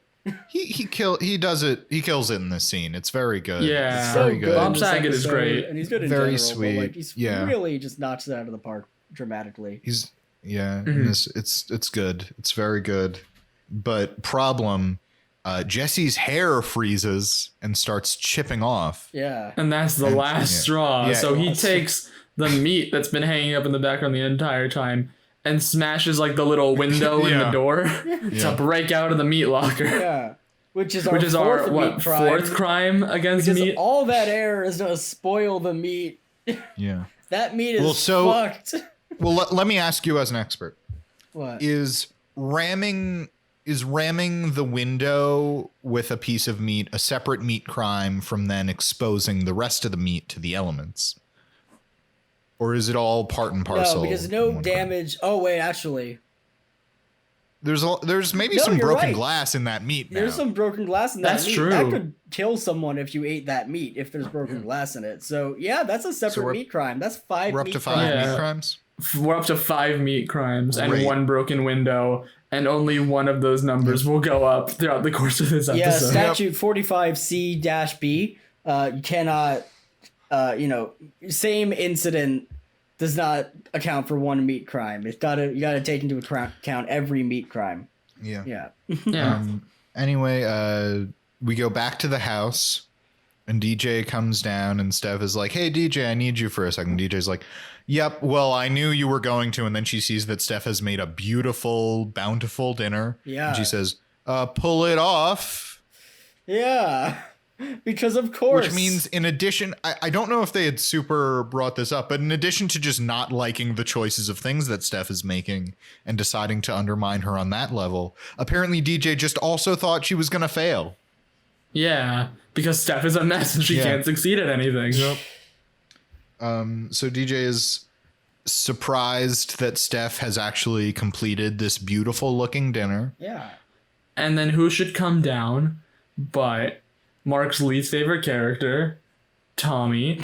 He kills it in this scene. It's very good. Yeah, it's very good. Bob Saget is great, and he's good in very general, sweet. But, like, he's really just knocks it out of the park dramatically. It's good. It's very good. But problem, Jesse's hair freezes and starts chipping off. Yeah, and that's the last straw. Yeah. So he takes the meat that's been hanging up in the background the entire time and smashes like the little window in the door to break out of the meat locker. Yeah. Which is our fourth crime against meat. All that air is gonna spoil the meat. Yeah. That meat is fucked. Well, let me ask you as an expert. What? Is ramming the window with a piece of meat a separate meat crime from then exposing the rest of the meat to the elements? Or is it all part and parcel? No, because no damage. Oh wait, actually, there's maybe some broken glass in that meat. There's some broken glass in that That's meat. true. That could kill someone if you ate that meat. If there's broken glass in it, so yeah, that's a separate meat crime. That's 5. We're up to 5 meat crimes. We're up to 5 meat crimes and 1 broken window, and only one of those numbers will go up throughout the course of this episode. Yeah, statute 45C-B. You cannot, same incident does not account for 1 meat crime. You gotta take into account every meat crime. Yeah. Yeah. Anyway, we go back to the house, and DJ comes down, and Steph is like, "Hey, DJ, I need you for a second." DJ's like, "Yep, well, I knew you were going to," and then she sees that Steph has made a beautiful, bountiful dinner. Yeah. And she says, "Pull it off." Yeah. Because of course. Which means in addition, I don't know if they had super brought this up, but in addition to just not liking the choices of things that Steph is making and deciding to undermine her on that level, apparently DJ just also thought she was going to fail. Yeah, because Steph is a mess and she can't succeed at anything. Yep. So DJ is surprised that Steph has actually completed this beautiful looking dinner. Yeah. And then who should come down but Mark's least favorite character, Tommy,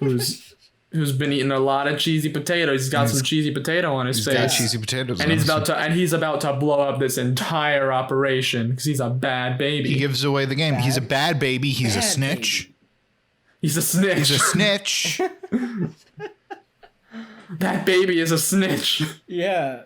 who's who's been eating a lot of cheesy potatoes. He's got some cheesy potato on his face. Got cheesy potatoes. And he's about to blow up this entire operation because he's a bad baby. He gives away the game. He's a bad baby. He's a snitch. Baby. He's a snitch. He's a snitch. That baby is a snitch. Yeah.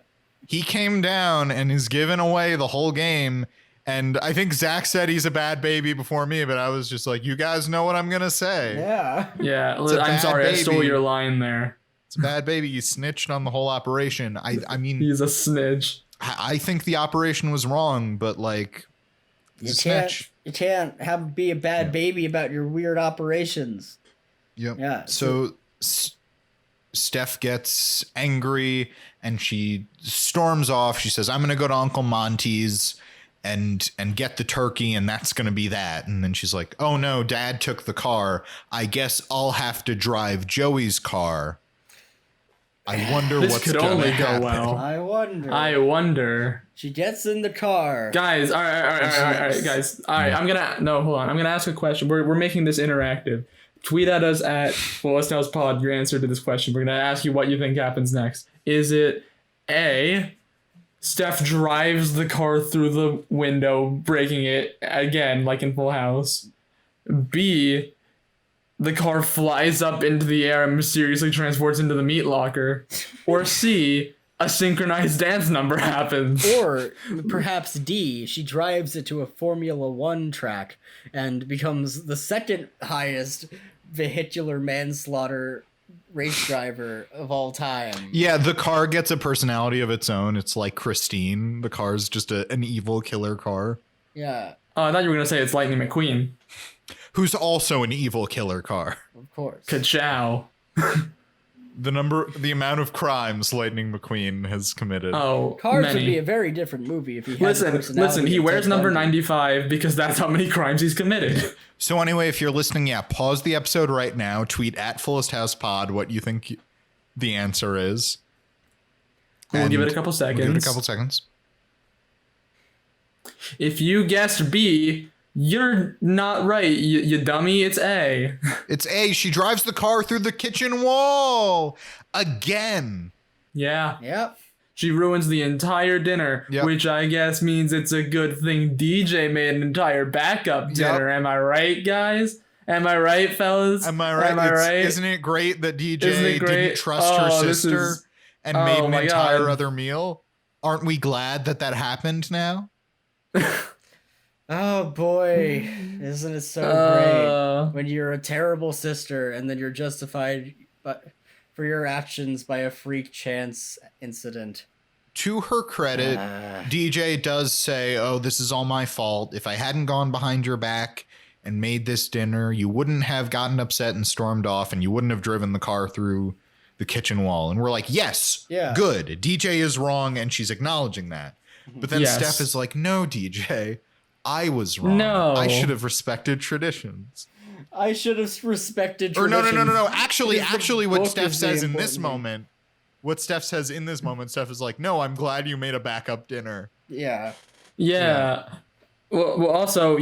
He came down and is giving away the whole game. And I think Zach said he's a bad baby before me, but I was just like, you guys know what I'm going to say. Yeah. Yeah, a I'm bad sorry, baby. I stole your line there. It's a bad baby. He snitched on the whole operation. I mean, He's a snitch. I think the operation was wrong, but like, You he's a can't snitch. be a bad baby about your weird operations. Yep. Yeah, So Steph gets angry and she storms off. She says, I'm going to go to Uncle Monty's and get the turkey, and that's going to be that. And then she's like, oh no, Dad took the car. I guess I'll have to drive Joey's car. I wonder This what's could going to only happen. go well. I wonder. She gets in the car. Guys, all right, guys. All right, hold on. I'm going to ask a question. We're making this interactive. Tweet at us at Fullest House Pod your answer to this question. We're going to ask you what you think happens next. Is it A, Steph drives the car through the window, breaking it again, like in Full House? B, the car flies up into the air and mysteriously transports into the meat locker? Or C, a synchronized dance number happens? Or perhaps D, she drives it to a Formula One track and becomes the second highest vehicular manslaughter race driver of all time. Yeah, the car gets a personality of its own. It's like Christine. The car's just an evil killer car. Yeah, Oh, I thought you were going to say it's Lightning McQueen. Who's also an evil killer car. of course. Ka-chow. The amount of crimes Lightning McQueen has committed. Oh, Cars many. would be a very different movie if he had the personality Listen, he of wears Ted number Bundy. 95 because that's how many crimes he's committed. So anyway, if you're listening, pause the episode right now. Tweet at Fullest House Pod what you think the answer is. We'll give it a And couple seconds. We'll give it a couple seconds. If you guessed B, you're not right, you dummy. It's A. It's A. She drives the car through the kitchen wall again. Yeah. Yep. She ruins the entire dinner, Yep. which I guess means it's a good thing DJ made an entire backup dinner. Am I right, guys? Am I right, fellas? Am I right? Am I right? Isn't it great that DJ Isn't it great? didn't trust her Oh, this sister is- and oh made an my entire God. other meal? Aren't we glad that happened now? Oh boy, isn't it so great when you're a terrible sister and then you're justified for your actions by a freak chance incident. To her credit, DJ does say, oh, this is all my fault. If I hadn't gone behind your back and made this dinner, you wouldn't have gotten upset and stormed off, and you wouldn't have driven the car through the kitchen wall. And we're like, yes, good. DJ is wrong, and she's acknowledging that. But then Yes. Steph is like, no, DJ, I was wrong. No. I should have respected traditions. I should have respected Or tradition. no. Actually, what book Steph is the says in this important moment, Steph is like, no, I'm glad you made a backup dinner. Yeah. Yeah. Well, also,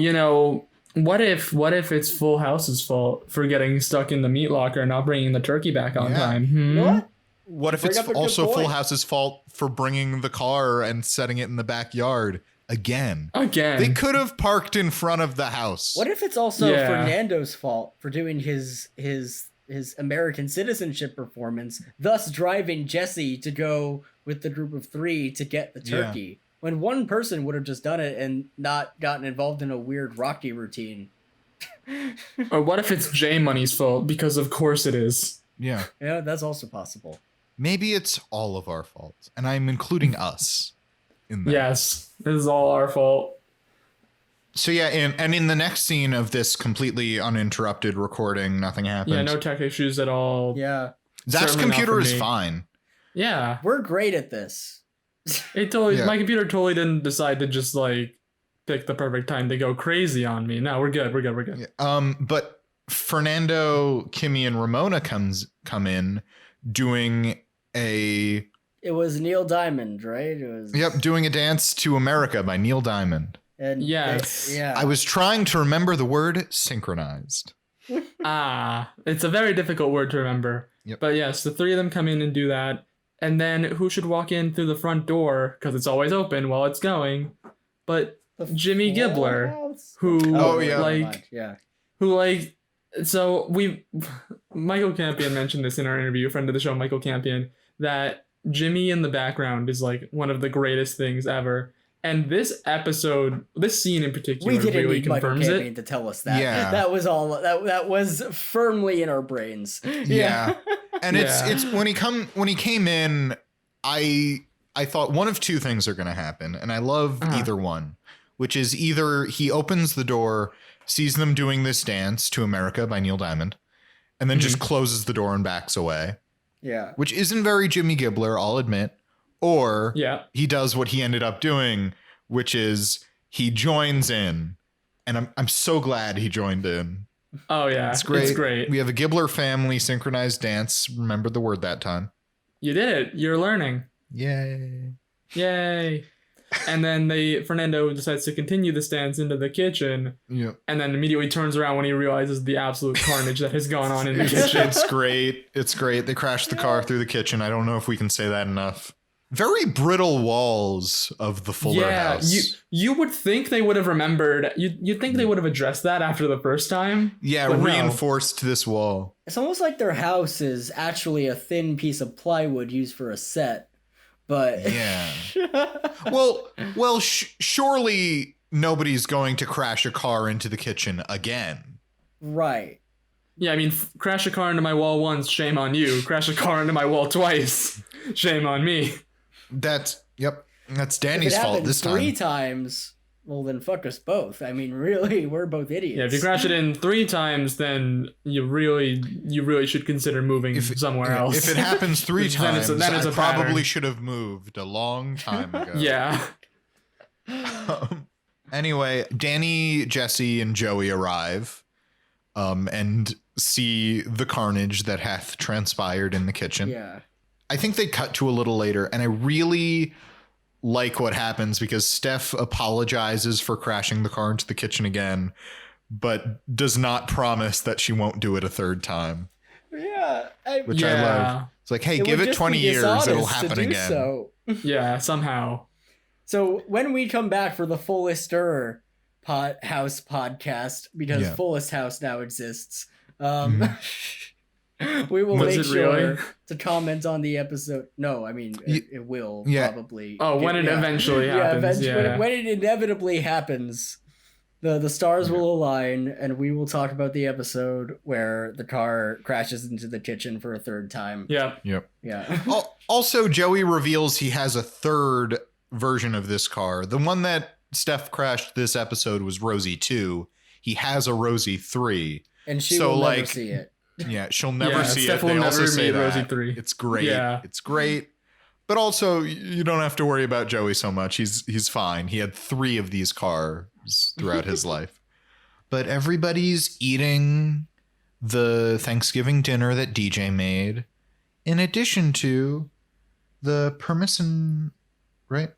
what if it's Full House's fault for getting stuck in the meat locker and not bringing the turkey back on Yeah. time? What? What if Bring it's up a good also point. Full House's fault for bringing the car and setting it in the backyard again? Again. They could have parked in front of the house. What if it's also Yeah. Fernando's fault for doing his American citizenship performance, thus driving Jesse to go with the group of three to get the turkey? When one person would have just done it and not gotten involved in a weird Rocky routine. Or what if it's J Money's fault? Because of course it is. Yeah. Yeah, that's also possible. Maybe it's all of our fault, and I'm including us in that. Yes. This is all our fault. So yeah, in the next scene of this completely uninterrupted recording, nothing happens. Yeah, no tech issues at all. Yeah. Zach's certainly not computer for is me. fine. Yeah. We're great at this. It totally. Yeah. My computer totally didn't decide to just pick the perfect time to go crazy on me. No, we're good. We're good. Yeah. But Fernando, Kimmy, and Ramona come in doing It was Neil Diamond, right? It was. doing a dance to America by Neil Diamond. And Yes. Yeah. I was trying to remember the word synchronized. It's a very difficult word to remember. Yep. But yes, the three of them come in and do that. And then who should walk in through the front door? Because it's always open while it's going. But Jimmy Gibbler, who Michael Campion mentioned this in our interview, friend of the show, Michael Campion, that Jimmy in the background is like one of the greatest things ever. And this episode, this scene in particular, we didn't really need Michael confirms Campion it. to tell us that. Yeah. That was all. That was firmly in our brains. Yeah. And it's when he came in, I thought one of two things are going to happen, and I love either one, which is either he opens the door, sees them doing this dance to America by Neil Diamond, and then just closes the door and backs away. Yeah. Which isn't very Jimmy Gibbler, I'll admit. Or he does what he ended up doing, which is he joins in, and I'm so glad he joined in. Oh yeah, it's great. It's great. We have a Gibbler family synchronized dance. Remembered the word that time. You did it. You're learning. Yay. And then Fernando decides to continue this dance into the kitchen. Yep. And then immediately turns around when he realizes the absolute carnage that has gone on in the kitchen. It's great. It's great. They crashed the car through the kitchen. I don't know if we can say that enough. Very brittle walls of the Fuller house. You would think they would have remembered. You'd think they would have addressed that after the first time. Yeah, reinforced this wall. It's almost like their house is actually a thin piece of plywood used for a set. But yeah. well, surely nobody's going to crash a car into the kitchen again. Right. Yeah, I mean, crash a car into my wall once, shame on you. Crash a car into my wall twice, shame on me. That's Danny's fault this time. 3 times, well then fuck us both. I mean, really, we're both idiots. Yeah, if you crash it in 3 times, then you really should consider moving somewhere else. If it happens 3 times, then it's I a probably pattern. should have moved a long time ago. Yeah. Anyway, Danny, Jesse, and Joey arrive, and see the carnage that hath transpired in the kitchen. Yeah. I think they cut to a little later, and I really like what happens because Steph apologizes for crashing the car into the kitchen again, but does not promise that she won't do it a 3rd time. Yeah. Which I love. It's like, hey, give it 20 years, it'll happen again. So. Yeah, somehow. So when we come back for the Fullest House podcast, because Fullest House now exists, we will make sure to comment on the episode. No, I mean, it will probably. Oh, when it eventually happens. When it inevitably happens, the stars will align, and we will talk about the episode where the car crashes into the kitchen for a 3rd time. Yep. Yeah. Also, Joey reveals he has a 3rd version of this car. The one that Steph crashed this episode was Rosie 2. He has a Rosie 3. And she will never see it. Yeah, she'll never see Steph it. They will also never say meet that. Rosie 3. It's great. Yeah. It's great. But also, you don't have to worry about Joey so much. He's fine. He had 3 of these cars throughout his life. But everybody's eating the Thanksgiving dinner that DJ made, in addition to the permission, right?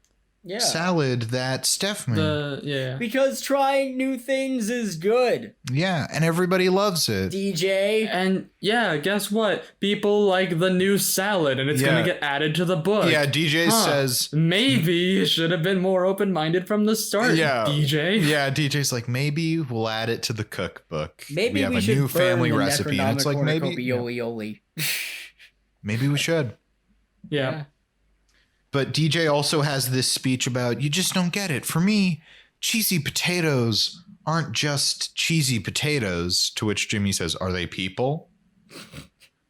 Yeah. Salad that Steph made. Because trying new things is good. Yeah, and everybody loves it. DJ. And guess what? People like the new salad, and it's going to get added to the book. Yeah, DJ says... Maybe you should have been more open-minded from the start, DJ. Yeah, DJ's like, maybe we'll add it to the cookbook. Maybe we have we a should new family burn the recipe. And it's like, maybe... Maybe we should. Yeah. But DJ also has this speech about, you just don't get it. For me, cheesy potatoes aren't just cheesy potatoes. To which Jimmy says, are they people?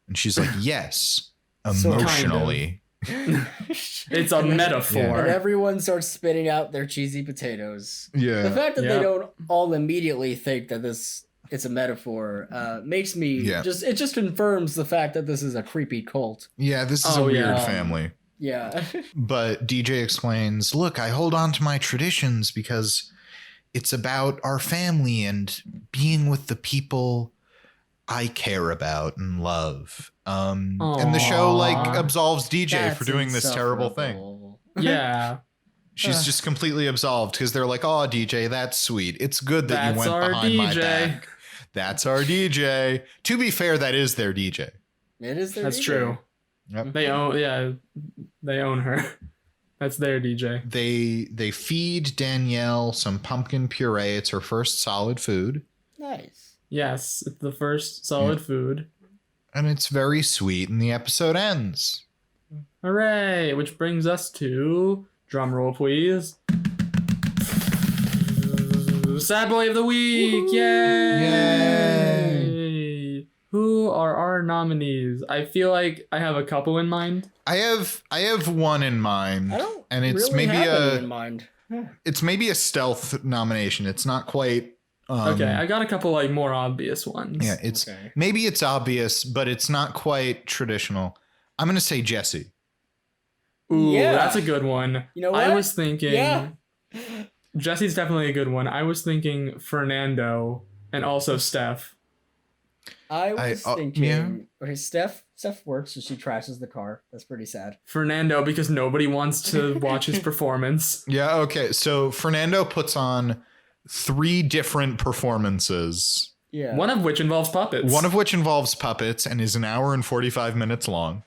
And she's like, yes, emotionally. It's a metaphor. And everyone starts spitting out their cheesy potatoes. Yeah. The fact that they don't all immediately think that it's a metaphor makes me it just confirms the fact that this is a creepy cult. Yeah, this is a weird family. Yeah. But DJ explains, look, I hold on to my traditions because it's about our family and being with the people I care about and love. And the show absolves DJ for doing this terrible thing. Yeah. She's just completely absolved because they're like, oh, DJ, that's sweet. It's good that you went behind my back. That's our DJ. To be fair, that is their DJ. It is their That's DJ. true. Yep. They own her. That's their DJ. They feed Danielle some pumpkin puree. It's her first solid food. Nice. Yes, it's the first solid food. And it's very sweet, and the episode ends. Hooray! Which brings us to drumroll, please. Sad boy of the week! Yay! Who are our nominees? I feel like I have a couple in mind. I have one in mind. I don't and it's really maybe have any in mind. it's maybe a stealth nomination. It's not quite Okay, I got a couple like more obvious ones. Yeah, it's Okay. maybe it's obvious, but it's not quite traditional. I'm gonna say Jesse. Ooh, Yeah. that's a good one. You know I what? was thinking Yeah. Jesse's definitely a good one. I was thinking Fernando and also Steph. I was thinking. yeah. Okay, Steph works, so she trashes the car. That's pretty sad. Fernando because nobody wants to watch his performance. Yeah, okay. So Fernando puts on 3 different performances. Yeah. One of which involves puppets. One of which involves puppets and is an hour and 45 minutes long.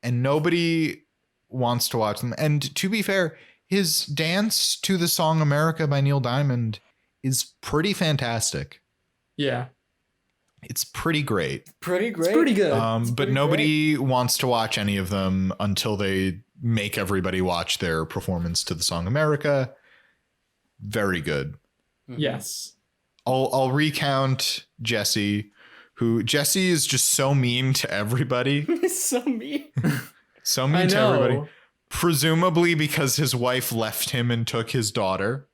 And nobody wants to watch them. And to be fair, his dance to the song America by Neil Diamond is pretty fantastic. Yeah. It's pretty great. Pretty great. It's pretty good. But pretty nobody wants to watch any of them until they make everybody watch their performance to the song America. Very good. Yes. I'll recount Jesse, Jesse is just so mean to everybody. It's so mean. So I mean to know. everybody. Presumably because his wife left him and took his daughter.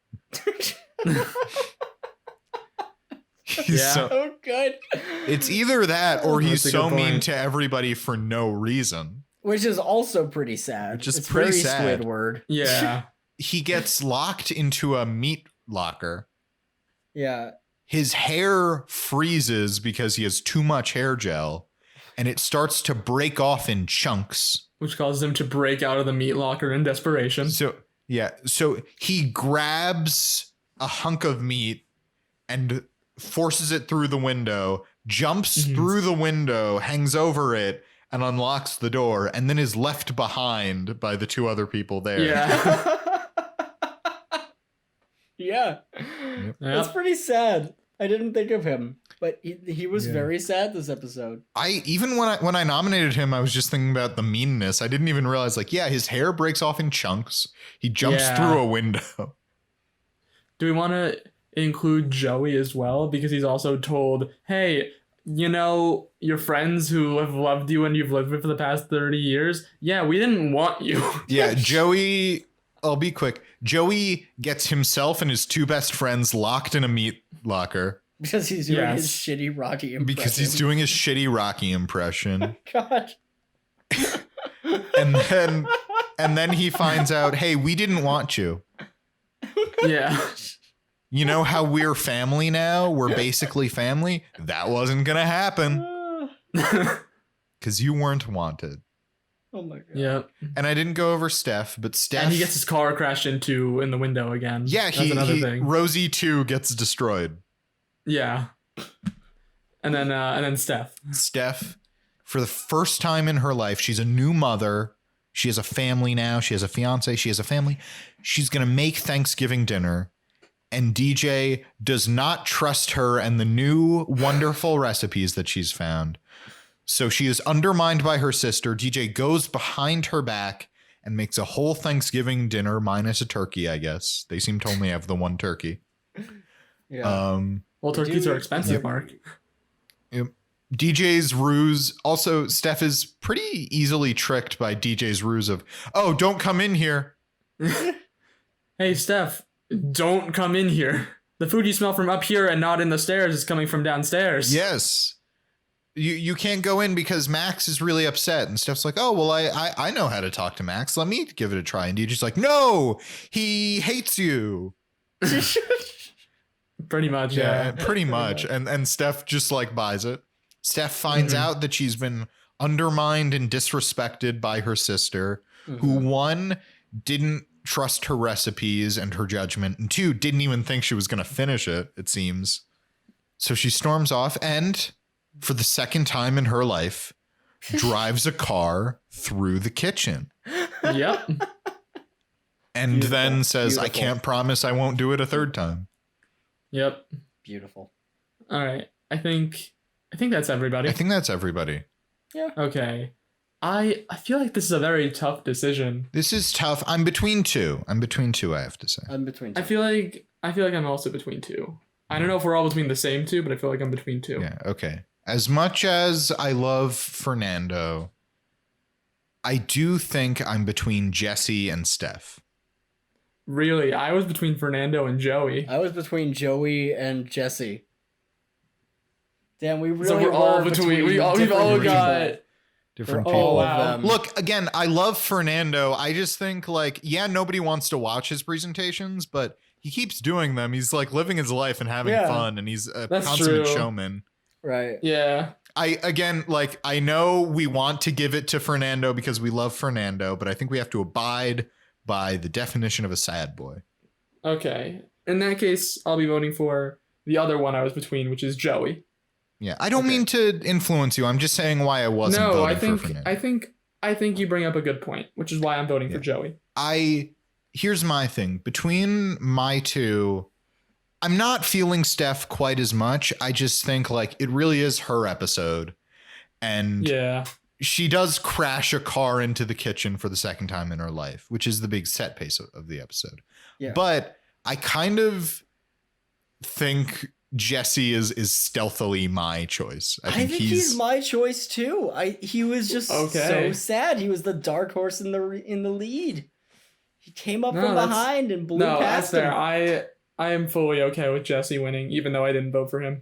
He's Yeah. so- Oh, good. it's either that or he's That's a so good mean point. to everybody for no reason. Which is also pretty sad. Which is it's pretty very sad. Squidward. Yeah. He gets locked into a meat locker. Yeah. His hair freezes because he has too much hair gel, and it starts to break off in chunks. Which causes him to break out of the meat locker in desperation. So he grabs a hunk of meat and forces it through the window, jumps through the window, hangs over it, and unlocks the door, and then is left behind by the 2 other people there. Yeah. Yeah. That's pretty sad. I didn't think of him, but he was very sad this episode. Even when I nominated him, I was just thinking about the meanness. I didn't even realize, his hair breaks off in chunks. He jumps Yeah. through a window. Do we want to include Joey as well? Because he's also told, hey, you know, your friends who have loved you and you've lived with for the past 30 years, yeah, we didn't want you. Yeah, Joey, I'll be quick. Joey gets himself and his 2 best friends locked in a meat locker. Because he's doing Yes. his shitty Rocky impression. Because he's doing his shitty Rocky impression. God. And then he finds out, hey, we didn't want you. Yeah. You know how we're family now? We're basically family? That wasn't going to happen because you weren't wanted. Oh my god. Yeah. And I didn't go over Steph, but Steph... And he gets his car crashed into in the window again. Yeah, That's another thing. Rosie 2 gets destroyed. Yeah. And then Steph. Steph, for the first time in her life, she's a new mother. She has a family now. She has a fiance. She has a family. She's going to make Thanksgiving dinner. And DJ does not trust her and the new wonderful recipes that she's found. So she is undermined by her sister. DJ goes behind her back and makes a whole Thanksgiving dinner minus a turkey, I guess. They seem to only have the one turkey. Yeah. Well, turkeys are expensive, Yep. Mark. DJ's ruse. Also, Steph is pretty easily tricked by DJ's ruse of, oh, don't come in here. Hey, Steph, don't come in here. The food you smell from up here and not in the stairs is coming from downstairs. Yes. You can't go in because Max is really upset. And Steph's like, oh, well, I know how to talk to Max. Let me give it a try. And DJ's like, no, he hates you. Pretty much, yeah. Pretty much. And Steph just like buys it. Steph finds out that she's been undermined and disrespected by her sister, who 1, didn't trust her recipes and her judgment, and 2, didn't even think she was going to finish it seems. So she storms off, and for the second time in her life, drives a car through the kitchen. Yep. And Beautiful. then says, I Beautiful. can't promise I won't do it a third time. Yep. Beautiful. All right. I think that's everybody. I think that's everybody. Okay. I feel like this is a very tough decision. This is tough. I'm between two. I have to say. I'm between I two. feel like I'm also between two. I don't know if we're all between the same two, but I feel like I'm between two. Yeah, okay. As much as I love Fernando, I do think I'm between Jesse and Steph. Really, I was between Fernando and Joey. I was between Joey and Jesse. Damn, we really So we're all were between. We've all different got. people. Different For people. all wow. of them. Look, again, I love Fernando. I just think, like, yeah, nobody wants to watch his presentations, but he keeps doing them. He's like living his life and having Yeah. fun, and he's a That's consummate true. showman. Right. Yeah. I know we want to give it to Fernando because we love Fernando, but I think we have to abide by the definition of a sad boy. Okay. In that case, I'll be voting for the other one I was between, which is Joey. Yeah, I don't Okay. mean to influence you. I'm just saying why I wasn't No, voting for Fernando. I think you bring up a good point, which is why I'm voting for Joey. Here's my thing. Between my two, I'm not feeling Steph quite as much. I just think like it really is her episode. And Yeah. she does crash a car into the kitchen for the second time in her life, which is the big set piece of the episode. Yeah. But I kind of think Jesse is stealthily my choice. I think he's my choice too. He was just Okay. so sad. He was the dark horse in the lead. He came up No, from that's- behind and blew No, past that's fair. him. I am fully okay with Jesse winning, even though I didn't vote for him.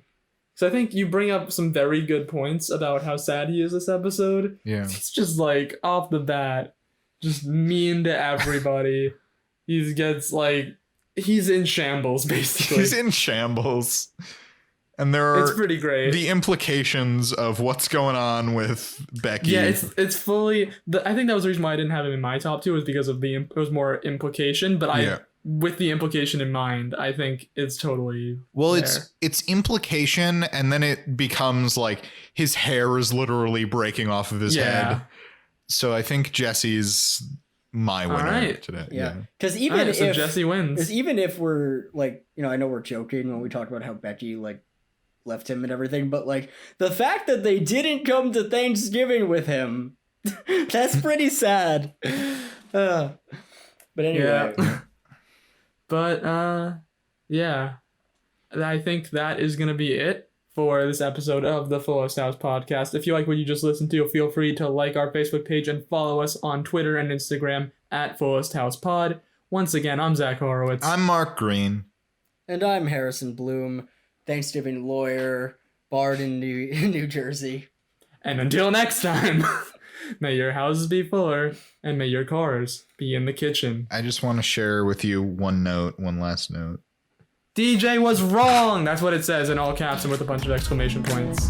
So I think you bring up some very good points about how sad he is this episode. Yeah. He's just like off the bat, just mean to everybody. He gets like he's in shambles basically. He's in shambles. And there It's are pretty great. the implications of what's going on with Becky. Yeah, it's fully. I think that was the reason why I didn't have him in my top two was because of it was more implication. But Yeah. with the implication in mind, I think it's totally. Well, there. it's implication, and then it becomes like his hair is literally breaking off of his head. So I think Jesse's my winner right. today. Yeah. Because even Alright, so if Jesse wins. Because even if we're like, I know we're joking when we talk about how Becky like left him and everything, but like the fact that they didn't come to Thanksgiving with him, that's pretty sad. But anyway, Yeah. But yeah, I think that is gonna be it for this episode of the Fullest House podcast. If you like what you just listened to, feel free to like our Facebook page and follow us on Twitter and Instagram at Fullest House Pod. Once again, I'm Zach Horowitz. I'm Mark Greene. and I'm Harrison Bloom, Thanksgiving lawyer, bard in New Jersey. And until next time, may your houses be fuller and may your cars be in the kitchen. I just want to share with you one last note. DJ was wrong! That's what it says in all caps and with a bunch of exclamation points.